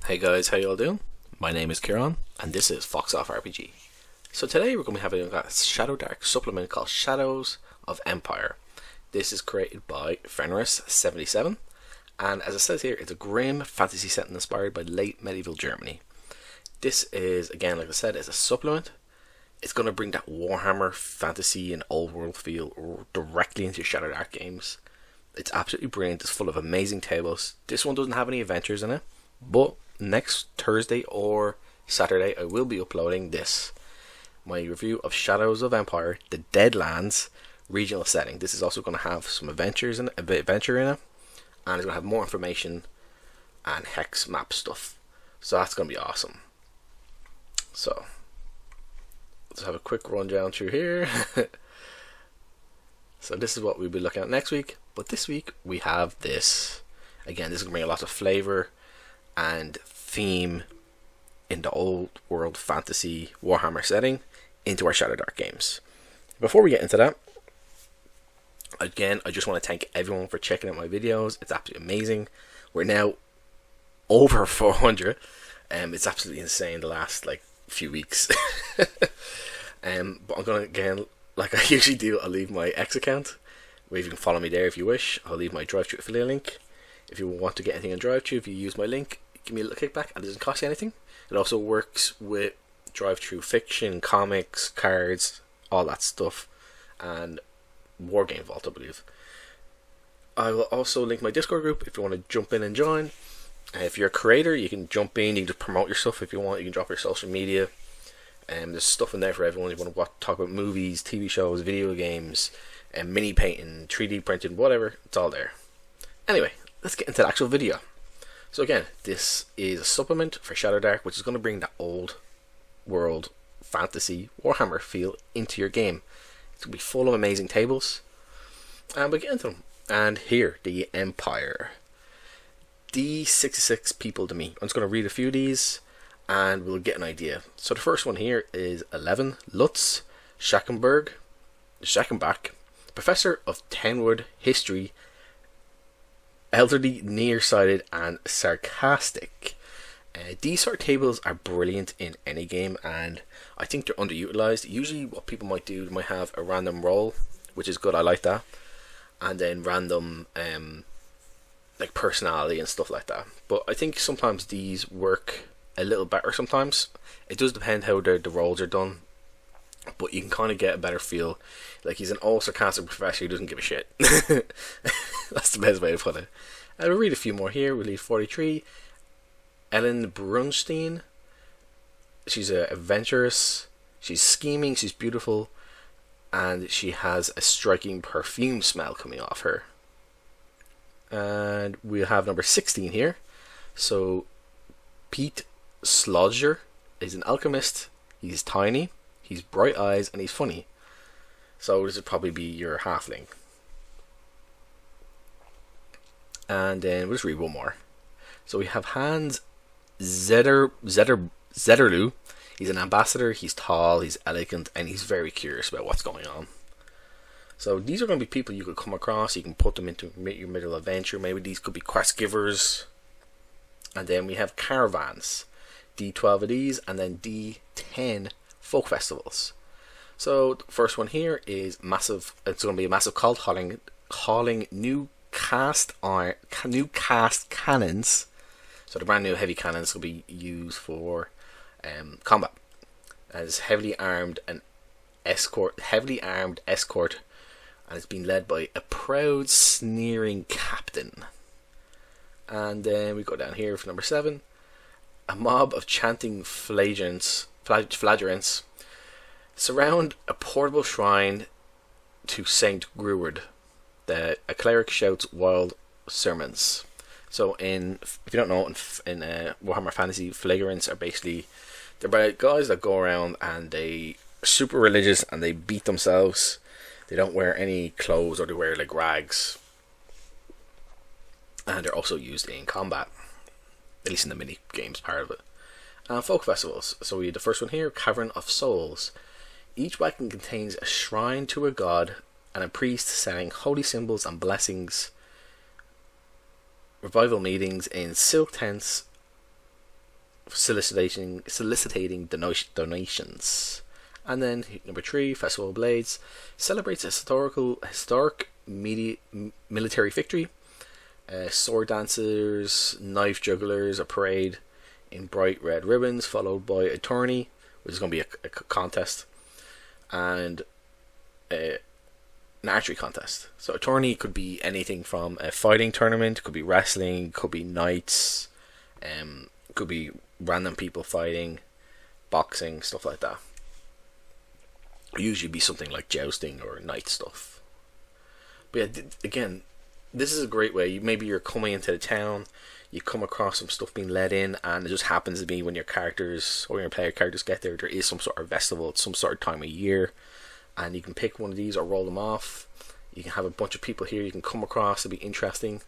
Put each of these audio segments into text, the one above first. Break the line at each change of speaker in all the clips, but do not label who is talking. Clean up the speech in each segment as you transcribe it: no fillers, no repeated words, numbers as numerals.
Hey guys, how you all doing? My name is Kieran, and this is Fox Off RPG. So today we're going to be having a Shadowdark supplement called Shadows of Empire. This is created by Fenris77, and as it says here, it's a grim fantasy setting inspired by late medieval Germany. This is, again, like I said, is a supplement. It's going to bring that Warhammer Fantasy and old world feel directly into your Shadowdark games. It's absolutely brilliant. It's full of amazing tables. This one doesn't have any adventures in it, but next Thursday or Saturday I will be uploading this, my review of Shadows of Empire, the Deadlands regional setting. This is also going to have some adventures in it, a bit of adventure in it, and it's going to have more information and hex map stuff. So that's going to be awesome. So let's have a quick run down through here. So this is what we'll be looking at next week, but this week we have this. Again, this is going to bring a lot of flavour and theme in the old world fantasy Warhammer setting into our Shadowdark games. Before we get into that, again, I just want to thank everyone for checking out my videos. It's absolutely amazing. We're now over 400. It's absolutely insane the last few weeks. But I'm gonna, again, like I usually do, I'll leave my X account where you can follow me there if you wish. I'll leave my DriveThru affiliate link. If you want to get anything on DriveThru, if you use my link, give me a little kickback, and it doesn't cost you anything. It also works with DriveThru fiction, comics, cards, all that stuff, and Wargame Vault, I believe. I will also link my Discord group if you want to jump in and join. If you're a creator, you can jump in, you can just promote your stuff if you want. You can drop your social media. There's stuff in there for everyone. You want to talk about movies, TV shows, video games, mini painting, 3D printing, whatever. It's all there. Anyway, let's get into the actual video. So again, this is a supplement for Shadowdark, which is going to bring that old world fantasy Warhammer feel into your game. It's going to be full of amazing tables, and we'll get into them. And here, the Empire. These 66 people to me. I'm just going to read a few of these, and we'll get an idea. So the first one here is 11, Lutz Schackenbach, Professor of Tenwood History, elderly, nearsighted, and sarcastic. These sort of tables are brilliant in any game, and I think they're underutilized. Usually what people might do, they might have a random roll, which is good, I like that, and then random personality and stuff like that. But I think sometimes these work a little better sometimes. It does depend how the rolls are done, but you can kind of get a better feel. Like, he's an old sarcastic professor who doesn't give a shit. That's the best way to put it. And we'll read a few more here. We'll leave 43. Ellen Brunstein. She's adventurous. She's scheming. She's beautiful. And she has a striking perfume smell coming off her. And we'll have number 16 here. So, Pete Slodger is an alchemist. He's tiny. He's bright eyes, and he's funny. So this would probably be your halfling. And then we'll just read one more. So we have Hans Zetterloo. He's an ambassador. He's tall. He's elegant, and he's very curious about what's going on. So these are going to be people you could come across. You can put them into your middle adventure. Maybe these could be quest givers. And then we have caravans. D12 of these, and then D10 folk festivals. So the first one here is massive. It's going to be a massive cult hauling new cast cannons. So the brand new heavy cannons will be used for combat. As heavily armed escort, and it's being led by a proud, sneering captain. And then we go down here for number 7. A mob of chanting flagelants surround a portable shrine to Saint Gruard. A cleric shouts wild sermons. So if you don't know, in Warhammer Fantasy, flagelants are basically, they're guys that go around and they are super religious and they beat themselves. They don't wear any clothes, or they wear rags. And they're also used in combat, at least in the mini games part of it. Folk festivals. So we have the first one here, Cavern of Souls. Each wagon contains a shrine to a god and a priest selling holy symbols and blessings. Revival meetings in silk tents soliciting donations. And then number 3, Festival of Blades, celebrates a historic military victory. Sword dancers, knife jugglers, a parade in bright red ribbons, followed by a tourney, which is going to be a contest, and an archery contest. So a tourney could be anything from a fighting tournament, could be wrestling, could be knights, could be random people fighting, boxing, stuff like that. Usually be something like jousting or knight stuff. But yeah, again, this is a great way. Maybe you're coming into the town, you come across some stuff being let in, and it just happens to be when your characters or your player characters get there is some sort of festival at some sort of time of year, and you can pick one of these or roll them off. You can have a bunch of people here you can come across to be interesting,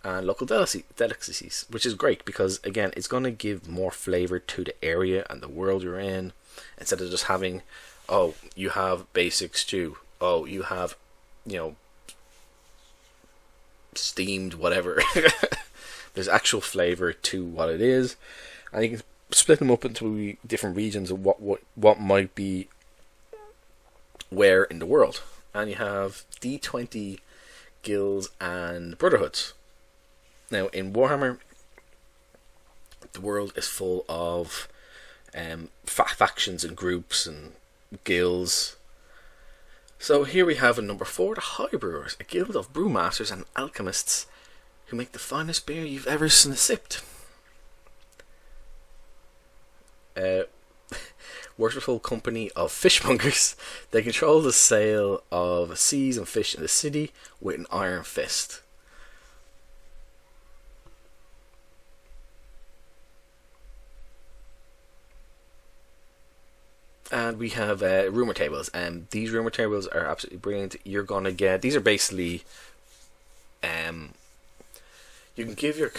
and local delicacies, which is great because again, it's going to give more flavour to the area and the world you're in, instead of just having, oh, you have basic stew, oh, you have, steamed whatever. There's actual flavour to what it is, and you can split them up into different regions of what might be where in the world. And you have D20 guilds and brotherhoods. Now in Warhammer, the world is full of factions and groups and guilds. So here we have in number 4, the High Brewers, a guild of brewmasters and alchemists who make the finest beer you've ever sipped. Worshipful company of fishmongers. They control the sale of seas and fish in the city with an iron fist. And we have rumour tables, and these rumour tables are absolutely brilliant. You're gonna get, these are basically, you can give your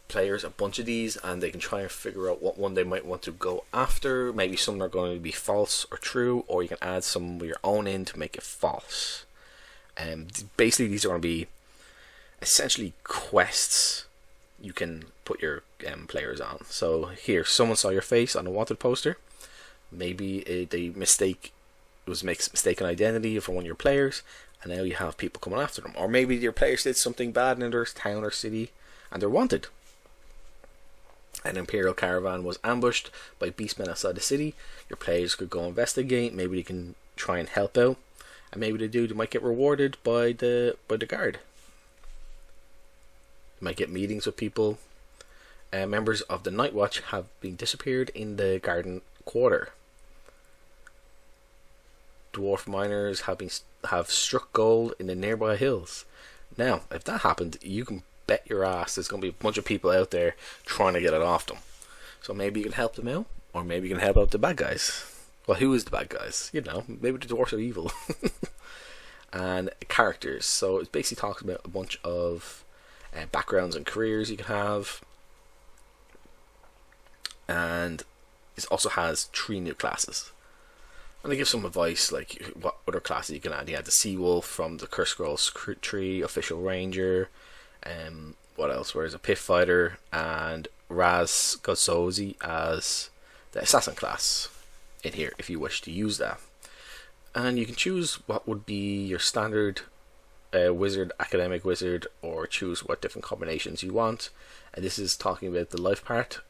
players a bunch of these, and they can try and figure out what one they might want to go after. Maybe some are going to be false or true, or you can add some of your own in to make it false. Basically, these are going to be essentially quests you can put your players on. So here, someone saw your face on a wanted poster. Maybe it was mistaken identity for one of your players, and now you have people coming after them. Or maybe your players did something bad in their town or city, and they're wanted. An imperial caravan was ambushed by beastmen outside the city. Your players could go investigate. Maybe they can try and help out, and maybe they might get rewarded by the guard. You might get meetings with people. Members of the Night Watch have been disappeared in the garden quarter. Dwarf miners have struck gold in the nearby hills. Now, if that happened, you can bet your ass there's going to be a bunch of people out there trying to get it off them. So maybe you can help them out, or maybe you can help out the bad guys. Well, who is the bad guys? Maybe the dwarves are evil. And characters. So it basically talks about a bunch of backgrounds and careers you can have. And it also has 3 new classes. And they give some advice, like what other classes you can add. You had the Sea Wolf from the Curse Scrolls tree, Official Ranger, what else? Where's a Pit Fighter, and Raz Gozozi as the Assassin class in here, if you wish to use that. And you can choose what would be your standard wizard, academic wizard, or choose what different combinations you want. And this is talking about the Life Part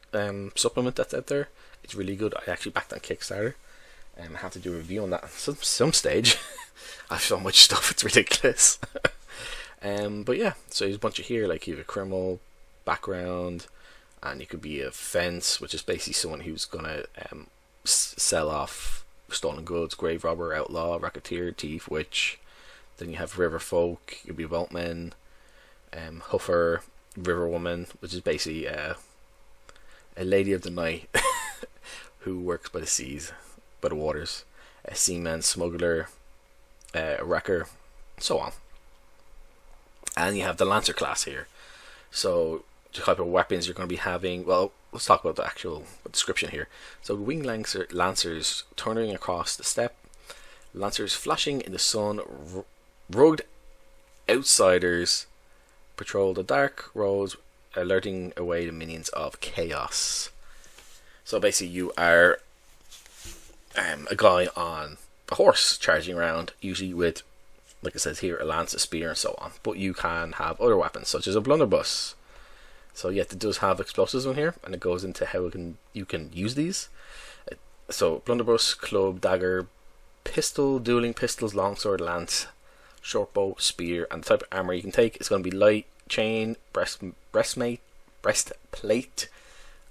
supplement that's out there. It's really good. I actually backed on Kickstarter. I have to do a review on that at some stage. I have so much stuff, it's ridiculous. But yeah, so there's a bunch of here, like you have a criminal background, and you could be a fence, which is basically someone who's gonna sell off stolen goods, grave robber, outlaw, racketeer, thief, witch. Then you have river folk, you'll be boatmen, huffer, river woman, which is basically a lady of the night who works by the seas, by the waters, a seaman, smuggler, a wrecker, so on. And you have the Lancer class here. So the type of weapons you're going to be having, well, let's talk about the actual description here. So the winged lancers turning across the steppe, lancers flashing in the sun, rugged outsiders patrol the dark roads, alerting away the minions of chaos. So basically, you are a guy on a horse charging around, usually with, like it says here, a lance, a spear, and so on. But you can have other weapons, such as a blunderbuss. So yeah, it does have explosives in here, and it goes into how you can use these. So blunderbuss, club, dagger, pistol, dueling pistols, longsword, lance, shortbow, spear, and the type of armor you can take is going to be light, chain, breastplate,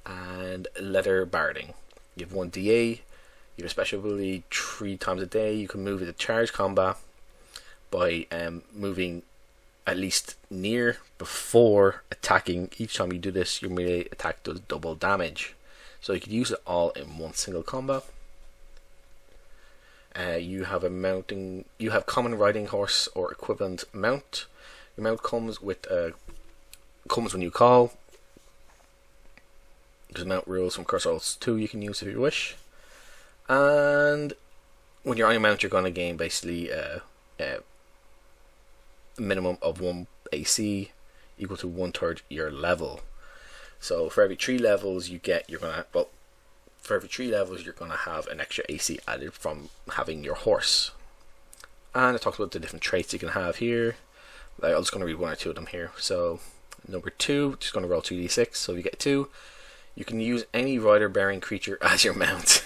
and leather barding. You have 1 DA. You have a special ability 3 times a day. You can move into charge combat by moving at least near before attacking. Each time you do this, your melee attack does double damage. So you could use it all in one single combat. You have common riding horse or equivalent mount. Your mount comes when you call. There's mount rules from Curse Rolls 2 you can use if you wish. And when you're on your mount, you're going to gain basically a minimum of 1 AC equal to 1/3 your level. So for every 3 levels you're going to have an extra AC added from having your horse. And it talks about the different traits you can have here. I'm just going to read 1 or 2 of them here. So number 2, just going to roll 2d6. So if you get 2, you can use any rider bearing creature as your mount.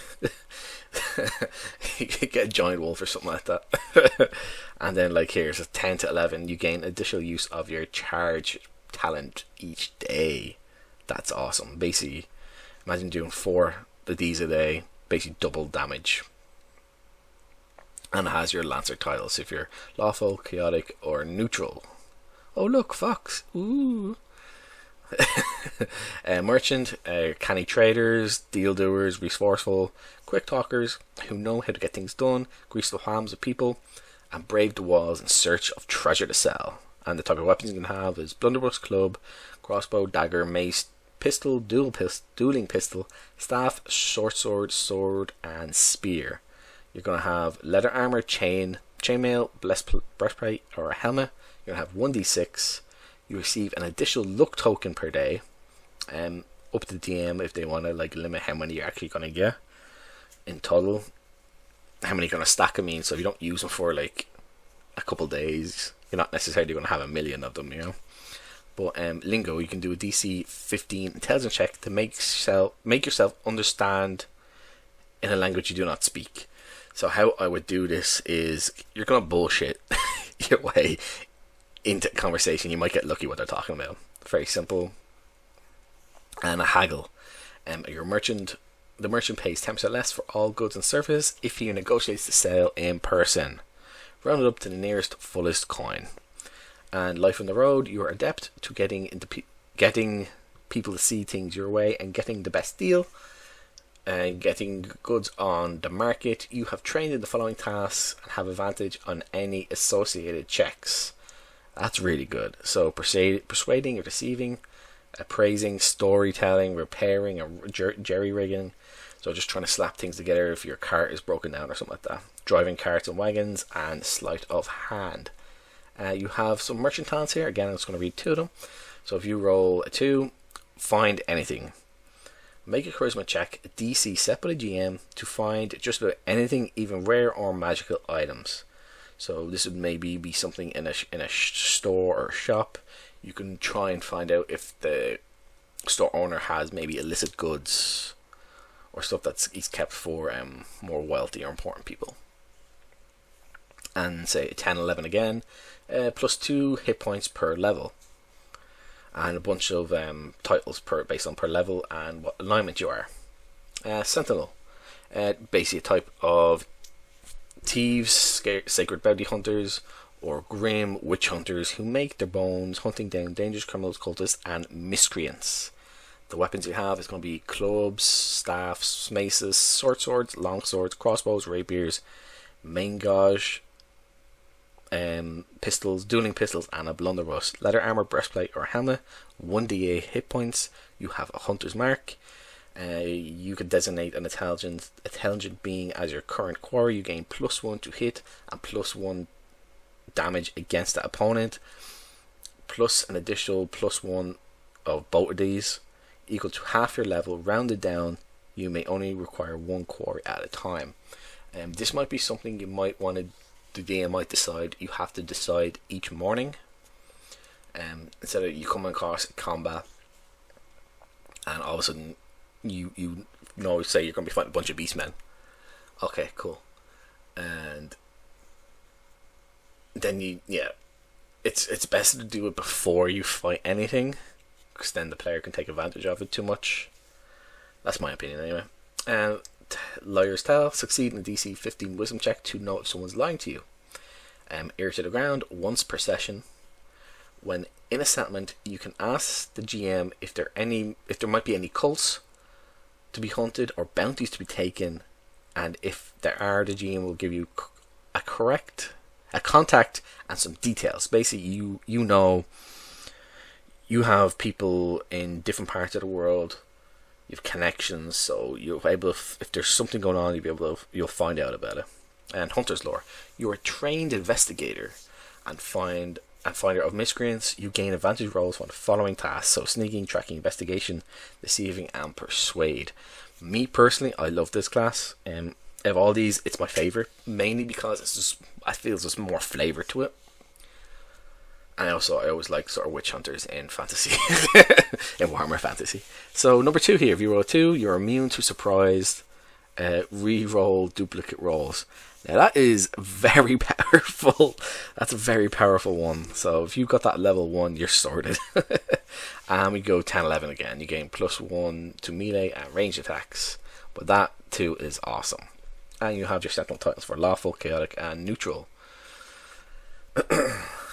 You could get a giant wolf or something like that. And then like here's a 10 to 11, you gain additional use of your charge talent each day. That's awesome. Basically, imagine doing 4 of these a day, basically double damage. And it has your Lancer titles if you're lawful, chaotic, or neutral. Oh look, fox. Ooh. Merchant, canny traders, deal doers, resourceful, quick talkers who know how to get things done, grease the palms of people, and brave the walls in search of treasure to sell. And the type of weapons you can have is blunderbuss, club, crossbow, dagger, mace, pistol, dueling pistol, staff, short sword, sword, and spear. You're going to have leather armor, chainmail, breastplate, or a helmet. You're going to have 1d6. You receive an additional luck token per day, up to the DM if they want to like limit how many you're actually going to get in total. How many you're going to stack, I mean, so if you don't use them for like a couple days, you're not necessarily going to have a million of them, you know. But lingo, you can do a DC 15 intelligence check to make yourself understand in a language you do not speak. So how I would do this is you're going to bullshit your way into conversation. You might get lucky what they're talking about. Very simple. And a haggle. Your merchant, the merchant pays 10% less for all goods and services if he negotiates the sale in person. Rounded up to the nearest fullest coin. And life on the road, you are adept to getting people to see things your way and getting the best deal. And getting goods on the market. You have trained in the following tasks and have advantage on any associated checks. That's really good. So persuading or deceiving, appraising, storytelling, repairing, or jerry-rigging. So just trying to slap things together if your cart is broken down or something like that. Driving carts and wagons, and sleight of hand. You have some merchant talents here. Again, I'm just going to read 2 of them. So if you roll a 2, find anything. Make a charisma check, a DC set by the GM, to find just about anything, even rare or magical items. So this would maybe be something in a store or shop. You can try and find out if the store owner has maybe illicit goods or stuff that's he's kept for more wealthy or important people. And say 10, 11 again, plus 2 hit points per level. And a bunch of titles based on per level and what alignment you are. Sentinel, basically a type of thieves, sacred bounty hunters, or grim witch hunters who make their bones hunting down dangerous criminals, cultists, and miscreants. The weapons you have is going to be clubs, staffs, maces, short swords, long swords, crossbows, rapiers, main gauge, pistols, dueling pistols, and a blunderbuss. Leather armor, breastplate, or helmet. 1d8 hit points. You have a hunter's mark. You can designate an intelligent being as your current quarry. You gain +1 to hit and +1 damage against the opponent, plus an additional +1 of both of these, equal to half your level, rounded down You may only require one quarry at a time. This might be something you might want to. The DM might decide you have to decide each morning. Instead of you come across combat, and all of a sudden you know, say you're going to be fighting a bunch of beastmen. Okay, cool. And then it's best to do it before you fight anything, because then the player can take advantage of it too much. That's my opinion anyway. Liar's Tale. Succeed in a DC 15 wisdom check to know if someone's lying to you. Ear to the ground once per session. When in a settlement, you can ask the GM if there might be any cults to be hunted or bounties to be taken, and if there are, the GM will give you a contact and some details. Basically, you know, you have people in different parts of the world. You have connections, so you'll be able to, if there's something going on, you'll find out about it. And Hunter's Lore. You're a trained investigator and finder of miscreants. You gain advantage rolls on the following tasks: so sneaking, tracking, investigation, deceiving, and persuade. Me personally, I love this class. Of all these, it's my favourite, mainly because I feel there's more flavour to it. And I always like sort of witch hunters in fantasy, in Warhammer Fantasy. So number 2 here, if you roll 2, you're immune to surprised re-roll duplicate rolls. Now that is very powerful. That's a very powerful one. So if you've got that level 1, you're sorted. And we go 10-11 again. You gain +1 to melee and range attacks. But that too is awesome. And you have your settlement titles for lawful, chaotic, and neutral.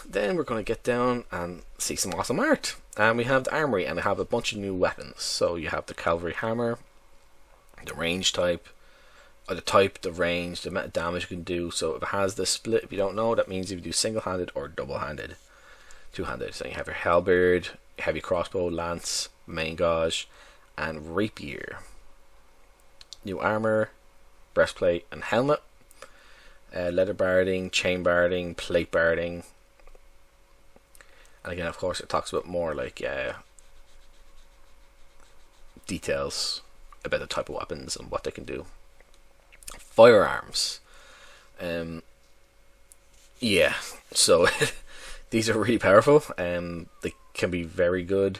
Then we're going to get down and see some awesome art. And we have the armory, and I have a bunch of new weapons. So you have the cavalry hammer, the range type, or the type, the range, the amount of damage you can do. So if it has the split, if you don't know, that means if you do single-handed or double-handed, two-handed. So you have your halberd, heavy crossbow, lance, main gauge, and rapier. New armor, breastplate, and helmet. Leather barding, chain barding, plate barding. And again, of course, it talks about more like details about the type of weapons and what they can do. Firearms. Yeah, so these are really powerful. They can be very good.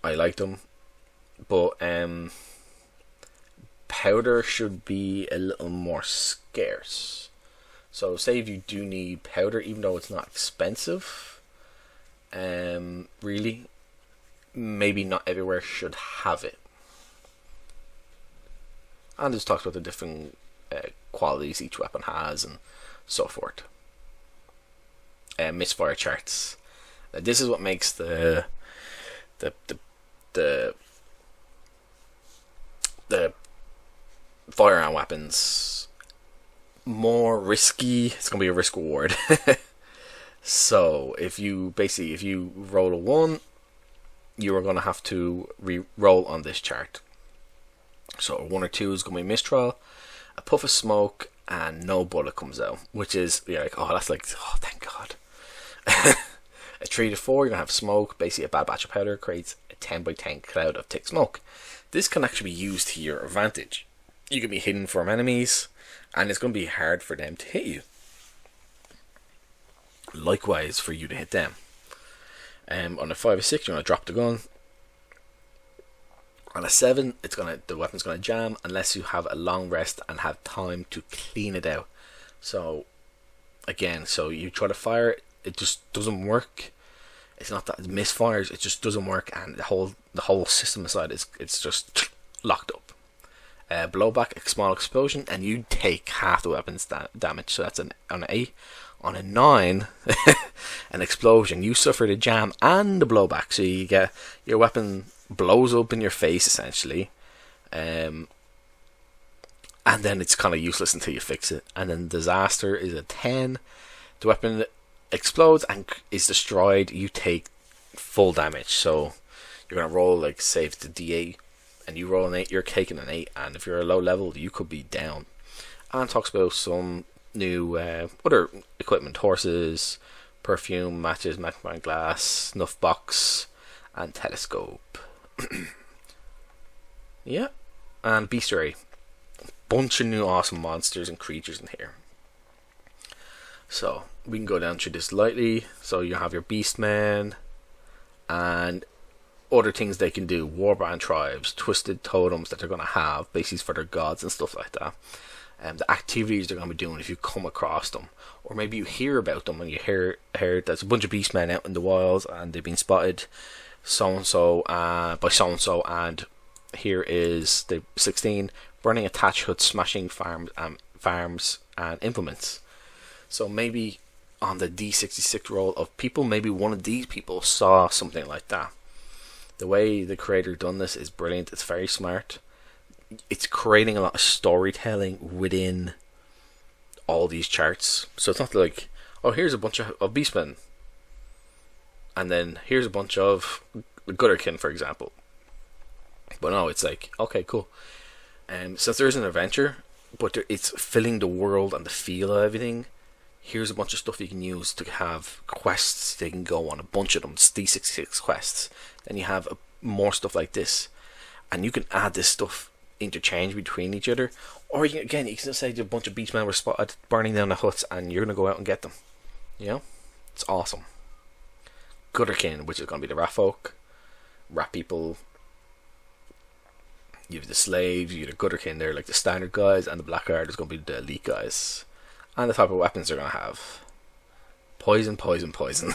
I like them. But powder should be a little more scarce. So say if you do need powder, even though it's not expensive, really, maybe not everywhere should have it. And this talks about the different qualities each weapon has and so forth. Misfire charts. Now, this is what makes the firearm weapons more risky. It's going to be a risk reward. So if you roll a 1, you are going to have to re-roll on this chart. So a 1 or 2 is going to be mistrial, a puff of smoke, and no bullet comes out, which is, you're like, oh, that's like, oh, thank God. A 3 to 4, you're going to have smoke. Basically, a bad batch of powder creates a 10 by 10 cloud of thick smoke. This can actually be used to your advantage. You can be hidden from enemies, and it's going to be hard for them to hit you. Likewise for you to hit them. On a 5 or 6, you're going to drop the gun. On a 7, the weapon's going to jam unless you have a long rest and have time to clean it out. So again, so you try to fire it just doesn't work. It's not that it misfires, it just doesn't work, and the whole system aside it's just locked up. Blowback, a small explosion, and you take half the weapon's damage. So that's on an 8. On a 9, an explosion, you suffer the jam and the blowback. So you get your weapon blows up in your face essentially, and then it's kind of useless until you fix it. And then disaster is a 10. The weapon explodes and is destroyed. You take full damage. So you're gonna roll, like, say it's the D8, and you roll an 8, you're taking an 8, and if you're a low level, you could be down. And talks about some new other equipment: horses, perfume, matches, magnifying glass, snuff box, and telescope. Yeah, and bestiary. Bunch of new awesome monsters and creatures in here. So we can go down through this lightly. So you have your beastmen and other things they can do. Warband tribes, twisted totems that they're going to have, basically for their gods and stuff like that. And the activities they're going to be doing if you come across them, or maybe you hear about them and you hear there's a bunch of beastmen out in the wilds and they've been spotted so and so by so and so, and here is the 16 burning a thatch hut, smashing farms and implements. So maybe on the D66 roll of people, maybe one of these people saw something like that. The way the creator done this is brilliant. It's very smart. It's creating a lot of storytelling within all these charts. So it's not like, oh, here's a bunch of beastmen, and then here's a bunch of Gutterkin, for example. But no, it's like, okay, cool. Since there's an adventure, but it's filling the world and the feel of everything, here's a bunch of stuff you can use to have quests. They can go on a bunch of them, D66 quests. Then you have more stuff like this, and you can add this stuff interchange between each other, or you can just say a bunch of beastmen were spotted burning down the huts and you're going to go out and get them. You know, it's awesome. Gutterkin, which is going to be the rat folk, rat people. You have the slaves, you have the Gutterkin, they're like the standard guys, and the Blackguard is going to be the elite guys. And the type of weapons they're going to have: poison, poison, poison.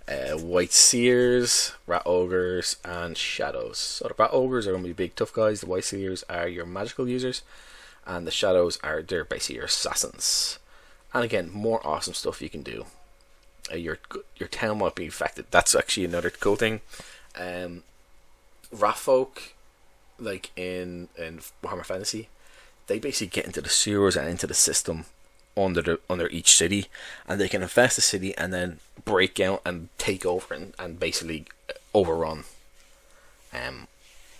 White seers, rat ogres, and shadows. So the rat ogres are going to be big tough guys. The white seers are your magical users, and the shadows they're basically your assassins. And again, more awesome stuff you can do. Your town might be affected. That's actually another cool thing. Rat folk, like in Warhammer Fantasy, they basically get into the sewers and into the system under each city, and they can infest the city and then break out and take over and basically overrun.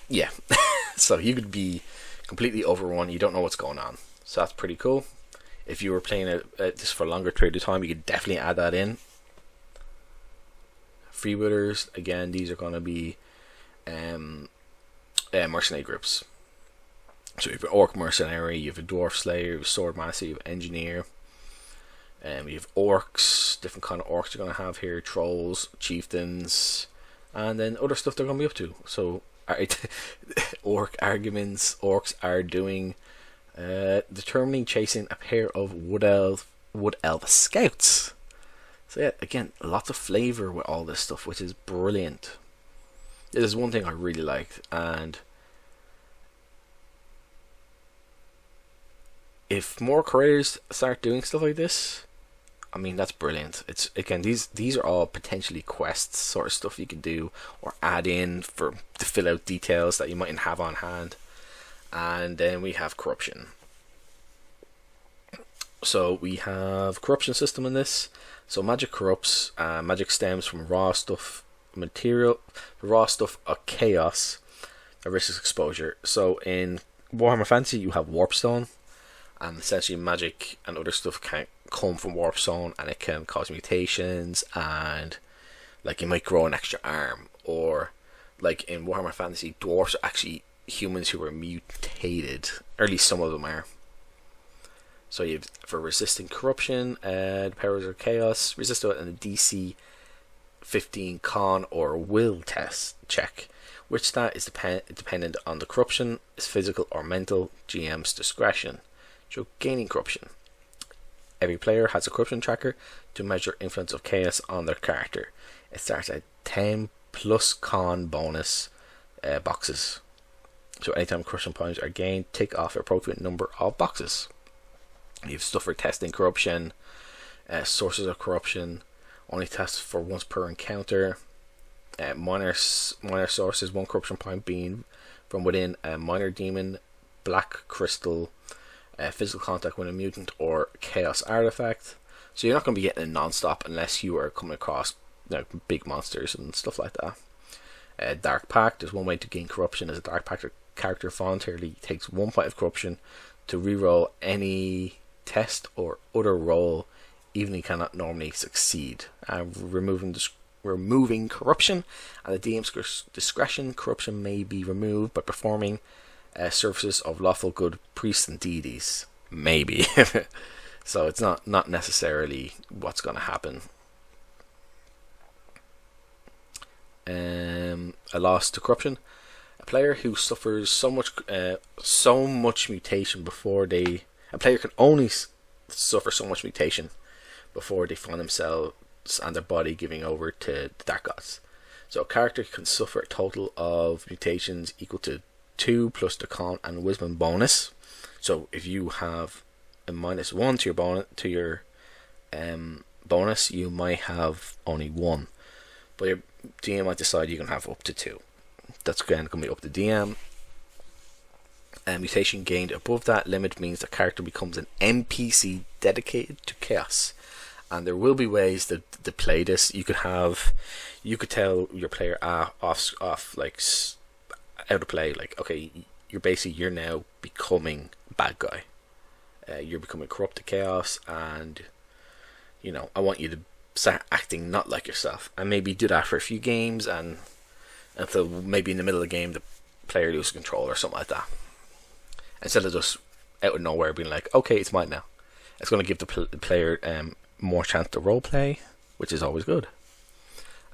Yeah. So you could be completely overrun, you don't know what's going on. So that's pretty cool. If you were playing this for a longer period of time, you could definitely add that in. Freebooters, again, these are going to be mercenary groups. So you have an orc mercenary, you have a dwarf slayer, you have a sword master, you have engineer, you have orcs, different kind of orcs you're going to have here, trolls, chieftains, and then other stuff they're going to be up to. So orc arguments, orcs are doing determining chasing a pair of wood elf scouts. So yeah, again, lots of flavour with all this stuff, which is brilliant. This is one thing I really liked, and if more creators start doing stuff like this, I mean, that's brilliant. It's again, these are all potentially quests, sort of stuff you can do or add in to fill out details that you mightn't have on hand. And then we have corruption. So we have corruption system in this. So magic corrupts. Magic stems from raw stuff material, raw stuff of chaos that risks exposure. So in Warhammer Fantasy, you have Warpstone, and essentially magic and other stuff can come from Warpstone, and it can cause mutations, and like you might grow an extra arm, or like in Warhammer Fantasy, dwarves are actually humans who were mutated, or at least some of them are. So you have, for resisting corruption, the powers of chaos, resist it in a DC 15 con or will test check. Which stat is dependent on the corruption, is physical or mental, GM's discretion. So gaining corruption. Every player has a corruption tracker to measure influence of chaos on their character. It starts at 10 plus con bonus boxes. So anytime corruption points are gained, tick off an appropriate number of boxes. You have stuff for testing corruption, sources of corruption, only tests for once per encounter. Minor sources, one corruption point being from within a minor demon, black crystal, physical contact with a mutant, or chaos artifact. So you're not going to be getting it non-stop unless you are coming across big monsters and stuff like that. Dark Pact, there's one way to gain corruption as a Dark Pact character voluntarily takes 1 point of corruption to reroll any test or other roll, even if he cannot normally succeed. Removing corruption, and the DM's discretion, corruption may be removed by performing Surfaces of lawful good priests and deities. Maybe. So it's not necessarily what's going to happen. A loss to corruption. A player who suffers so much mutation before they... A player can only suffer so much mutation before they find themselves and their body giving over to the Dark Gods. So a character can suffer a total of mutations equal to 2 plus the con and wisdom bonus. So if you have a -1 to your bonus, you might have only 1. But your DM might decide you can have up to 2. That's again going to be up to DM. Mutation gained above that limit means the character becomes an NPC dedicated to chaos. And there will be ways to play this. You could tell your player off like out of play, like, okay, you're now becoming a bad guy. You're becoming corrupt to chaos, and I want you to start acting not like yourself, and maybe do that for a few games, and until maybe in the middle of the game the player loses control or something like that. Instead of just out of nowhere being like, okay, it's mine now. It's going to give the player more chance to roleplay, which is always good.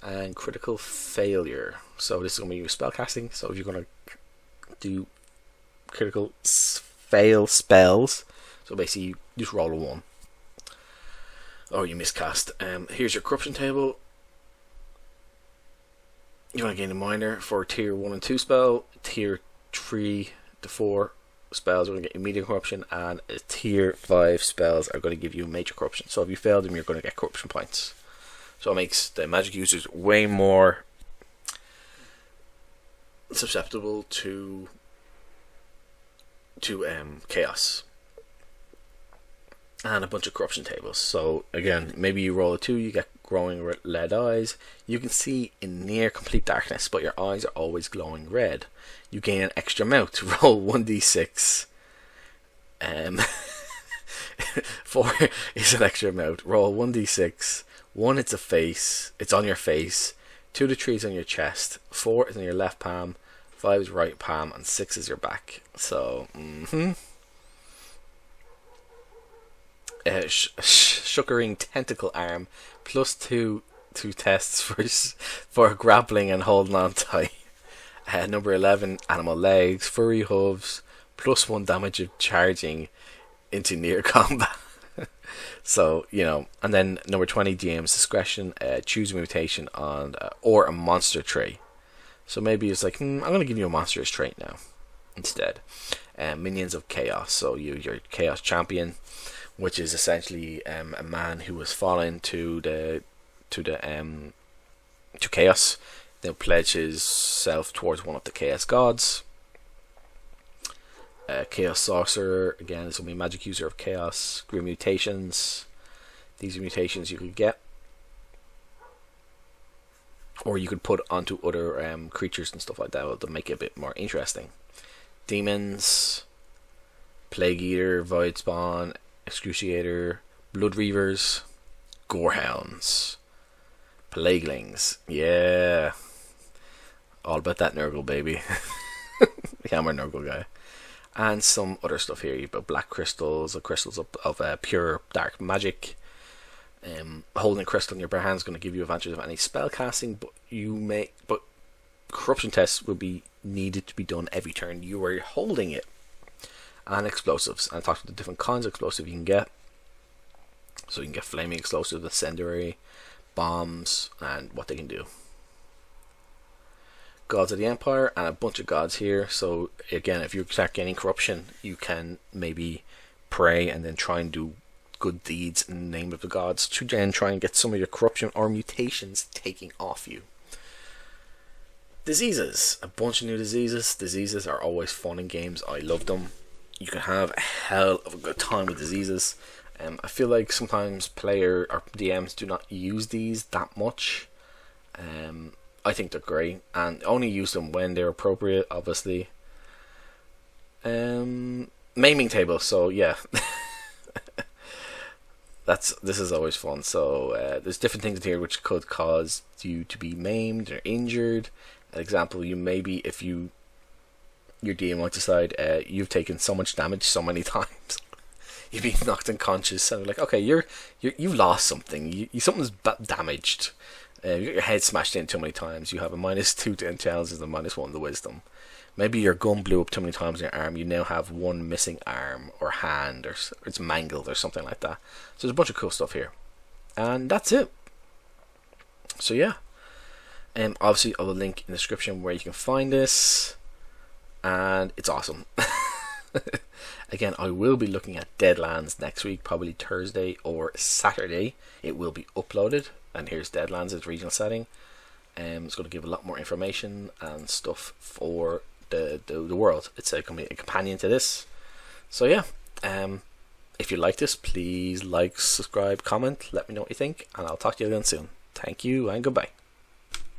And critical failure. So this is going to be your spellcasting. So if you're going to do critical fail spells, so basically you just roll a 1. Or you miscast. Here's your corruption table. You're going to gain a minor for tier 1 and 2 spell. Tier 3 to 4 spells are going to get you medium corruption, and tier 5 spells are going to give you major corruption. So if you fail them, you're going to get corruption points. So it makes the magic users way more susceptible to chaos. And a bunch of corruption tables. So again, maybe you roll a 2, you get glowing red eyes. You can see in near complete darkness, but your eyes are always glowing red. You gain an extra mouth. Roll 1d6. 4 is an extra mouth. Roll 1d6. 1 it's a face. It's on your face. 2 to 3 is on your chest. 4 is on your left palm. 5 is right palm, and 6 is your back. So, Shuckering tentacle arm, plus 2 tests for grappling and holding on tight. Number 11, animal legs, furry hooves, plus 1 damage of charging into near combat. So, and then number 20, DM's discretion, choose a mutation on or a monster trait. So maybe it's like, I'm going to give you a monstrous trait now instead. Minions of Chaos, so your Chaos Champion, which is essentially a man who has fallen to chaos. They'll pledge himself towards one of the chaos gods. Chaos Sorcerer, again, this will be magic user of chaos. Grim mutations. These are mutations you could get, or you could put onto other creatures and stuff like that to make it a bit more interesting. Demons, Plague Eater, Void Spawn, Excruciator, Blood Reavers, Gorehounds, Plaguelings, yeah, all about that Nurgle, baby. Yeah, I'm a Nurgle guy. And some other stuff here. You've got black crystals, or crystals of pure dark magic. Holding a crystal in your bare hand is going to give you advantage of any spell casting, but corruption tests will be needed to be done every turn you are holding it. And explosives. And I talked about the different kinds of explosive you can get. So you can get flaming explosives, incendiary, bombs, and what they can do. Gods of the Empire, and a bunch of gods here. So again, if you start gaining corruption, you can maybe pray and then try and do good deeds in the name of the gods to then try and get some of your corruption or mutations taking off you. Diseases, a bunch of new diseases. Diseases are always fun in games. I love them. You can have a hell of a good time with diseases. I feel like sometimes player or DMs do not use these that much. I think they're great, and only use them when they're appropriate, obviously. Maiming table, so yeah. This is always fun. So there's different things in here which could cause you to be maimed or injured. An example, you maybe if you your DM might decide you've taken so much damage so many times. You've been knocked unconscious, so like, okay, you've lost something. Something's damaged. You got your head smashed in too many times. You have a -2 to intelligence and -1 to wisdom. Maybe your gun blew up too many times in your arm. You now have one missing arm or hand, or it's mangled or something like that. So there's a bunch of cool stuff here, and that's it. So yeah, obviously I will link in the description where you can find this, and it's awesome. Again, I will be looking at Deadlands next week, probably Thursday or Saturday. It will be uploaded, and here's Deadlands, its regional setting. It's going to give a lot more information and stuff for the world. It's going to be a companion to this. So yeah, if you like this, please like, subscribe, comment, let me know what you think, and I'll talk to you again soon. Thank you and goodbye.